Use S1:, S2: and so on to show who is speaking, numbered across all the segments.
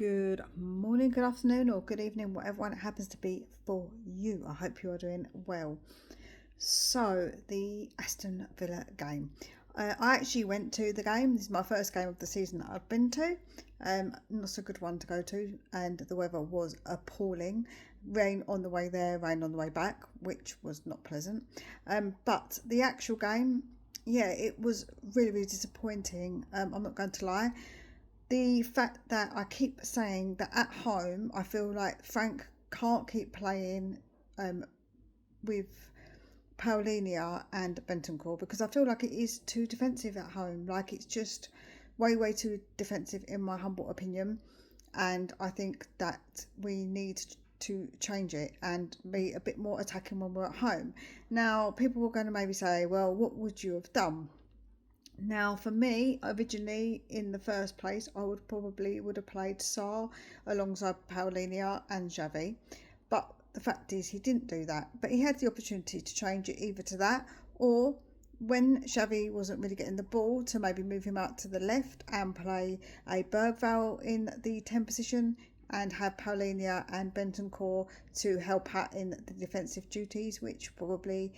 S1: Good morning, good afternoon, or good evening, whatever one it happens to be for you. I hope you are doing well. So, the Aston Villa game. I actually went to the game. This is my first game of the season that I've been to. Not a good one to go to, and the weather was appalling. Rain on the way there, rain on the way back, which was not pleasant. But the actual game, yeah, it was really, really disappointing. I'm not going to lie. The fact that I keep saying that at home, I feel like Frank can't keep playing with Paulinia and Bentancur because I feel like it is too defensive at home. Like it's just way, way too defensive in my humble opinion. And I think that we need to change it and be a bit more attacking when we're at home. Now, people were going to maybe say, well, what would you have done? Now, for me, originally in the first place, I would have played Sarr alongside Paulinia and Xavi, but the fact is he didn't do that. But he had the opportunity to change it either to that or when Xavi wasn't really getting the ball to maybe move him out to the left and play a Bergvall in the 10 position and have Paulinia and Bentancur to help out in the defensive duties, which probably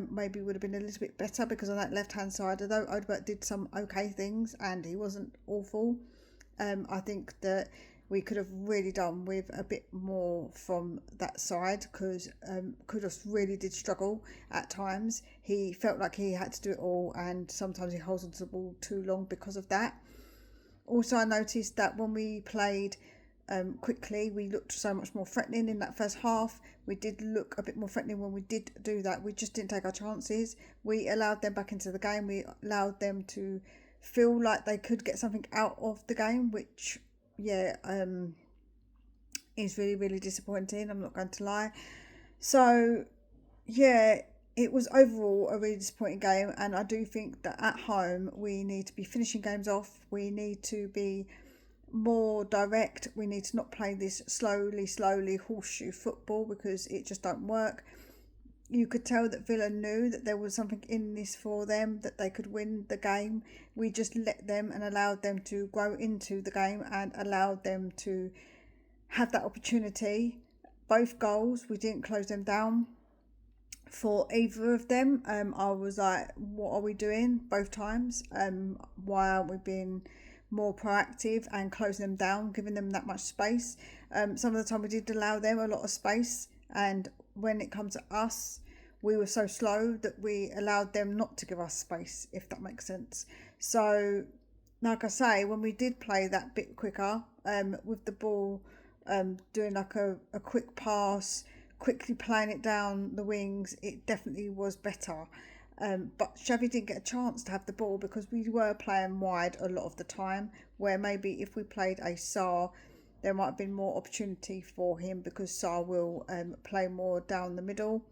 S1: maybe would have been a little bit better because on that left hand side, although Odebert did some okay things and he wasn't awful, I think that we could have really done with a bit more from that side because Kudus really did struggle at times. He felt like he had to do it all and sometimes he holds onto the ball too long because of that. Also, I noticed that when we played quickly, we looked so much more threatening in that first half. We did look a bit more threatening when we did do that. We just didn't take our chances. We allowed them back into the game. We allowed them to feel like they could get something out of the game, which, is really, really disappointing. I'm not going to lie. So, yeah, it was overall a really disappointing game. And I do think that at home, we need to be finishing games off. We need to be more direct. We need to not play this slowly horseshoe football because it just don't work. You could tell that Villa knew that there was something in this for them, that they could win the game. We just let them and allowed them to grow into the game and allowed them to have that opportunity. Both goals, we didn't close them down for either of them. I was like, what are we doing both times? Why aren't we being more proactive and closing them down, giving them that much space? Some of the time we did allow them a lot of space, and when it comes to us, we were so slow that we allowed them not to give us space, if that makes sense. So, like I say, when we did play that bit quicker, with the ball, doing like a quick pass, quickly playing it down the wings, it definitely was better. But Xavi didn't get a chance to have the ball because we were playing wide a lot of the time, where maybe if we played a Sarr, there might have been more opportunity for him because Sarr will play more down the middle.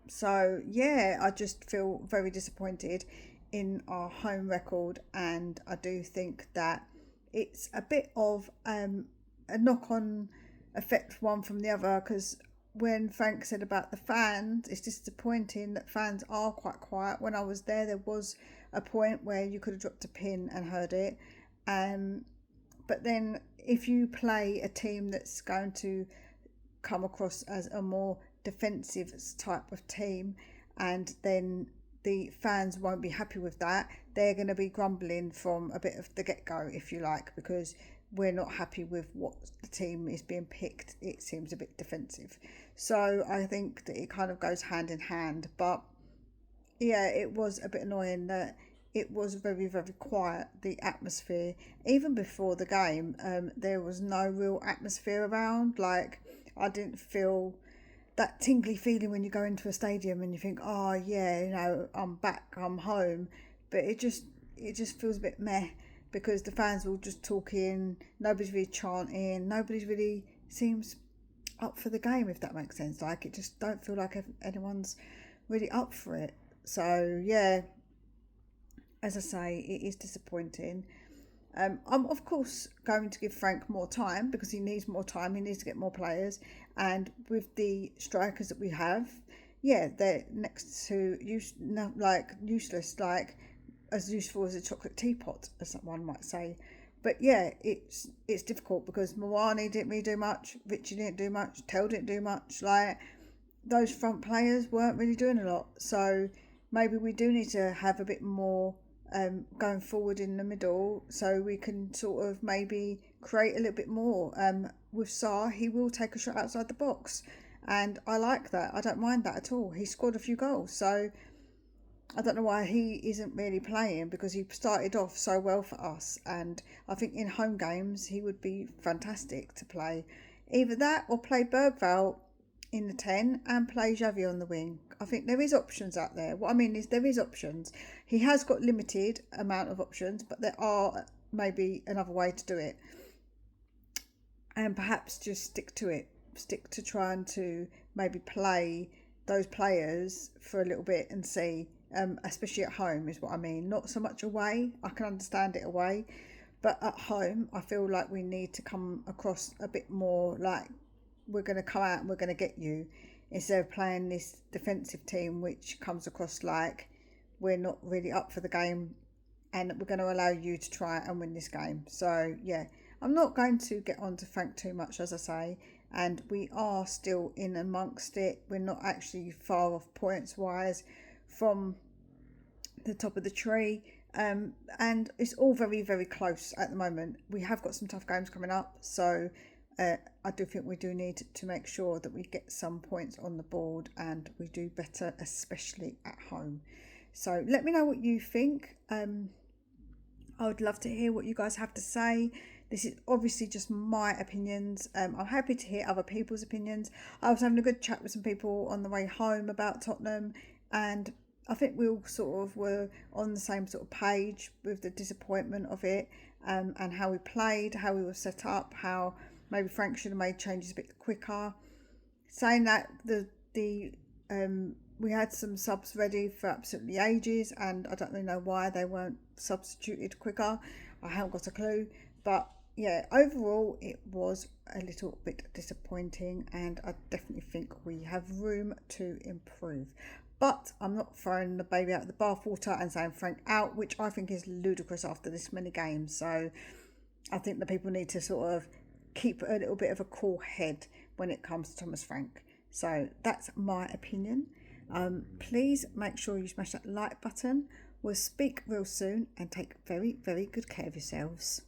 S1: So, yeah, I just feel very disappointed in our home record, and I do think that it's a bit of a knock-on effect one from the other because when Frank said about the fans, it's disappointing that fans are quite quiet. When I was there was a point where you could have dropped a pin and heard it. But then if you play a team that's going to come across as a more defensive type of team and then the fans won't be happy with that, they're going to be grumbling from a bit of the get-go, if you like, because we're not happy with what the team is being picked. It seems a bit defensive. So I think that it kind of goes hand in hand. But yeah, it was a bit annoying that it was very, very quiet, the atmosphere. Even before the game, there was no real atmosphere around. Like, I didn't feel that tingly feeling when you go into a stadium and you think, oh yeah, I'm back, I'm home. But it just feels a bit meh because the fans are all just talking, nobody's really chanting, nobody's really seems up for the game, if that makes sense. Like, it just don't feel like anyone's really up for it. So yeah, as I say, it is disappointing. I'm of course going to give Frank more time because he needs more time. He needs to get more players, and with the strikers that we have, yeah, they're next to useless, like as useful as a chocolate teapot, as someone might say. But yeah, it's difficult because Moani didn't really do much, Richie didn't do much, Tell didn't do much. Like, those front players weren't really doing a lot. So maybe we do need to have a bit more going forward in the middle, so we can sort of maybe create a little bit more. With Sarr, he will take a shot outside the box, and I like that. I don't mind that at all. He scored a few goals, so I don't know why he isn't really playing, because he started off so well for us, and I think in home games he would be fantastic to play. Either that or play Bergvall in the 10 and play Xavi on the wing. I think there is options out there. What I mean is there is options. He has got limited amount of options, but there are maybe another way to do it. And perhaps just stick to it. Stick to trying to maybe play those players for a little bit and see, especially at home is what I mean. Not so much away. I can understand it away. But at home, I feel like we need to come across a bit more like we're going to come out and we're going to get you, instead of playing this defensive team which comes across like we're not really up for the game and we're going to allow you to try and win this game. So yeah, I'm not going to get on to Frank too much, as I say, and we are still in amongst it. We're not actually far off points wise from the top of the tree, and it's all very, very close at the moment. We have got some tough games coming up, so I do think we do need to make sure that we get some points on the board and we do better, especially at home. So let me know what you think. I would love to hear what you guys have to say. This is obviously just my opinions. I'm happy to hear other people's opinions. I was having a good chat with some people on the way home about Tottenham, and I think we all sort of were on the same sort of page with the disappointment of it, and how we played, how we were set up, how maybe Frank should have made changes a bit quicker. Saying that, we had some subs ready for absolutely ages, and I don't really know why they weren't substituted quicker. I haven't got a clue. But yeah, overall it was a little bit disappointing, and I definitely think we have room to improve. But I'm not throwing the baby out of the bathwater and saying Frank out, which I think is ludicrous after this many games. So I think the people need to sort of keep a little bit of a cool head when it comes to Thomas Frank. So that's my opinion. Please make sure you smash that like button. We'll speak real soon, and take very, very good care of yourselves.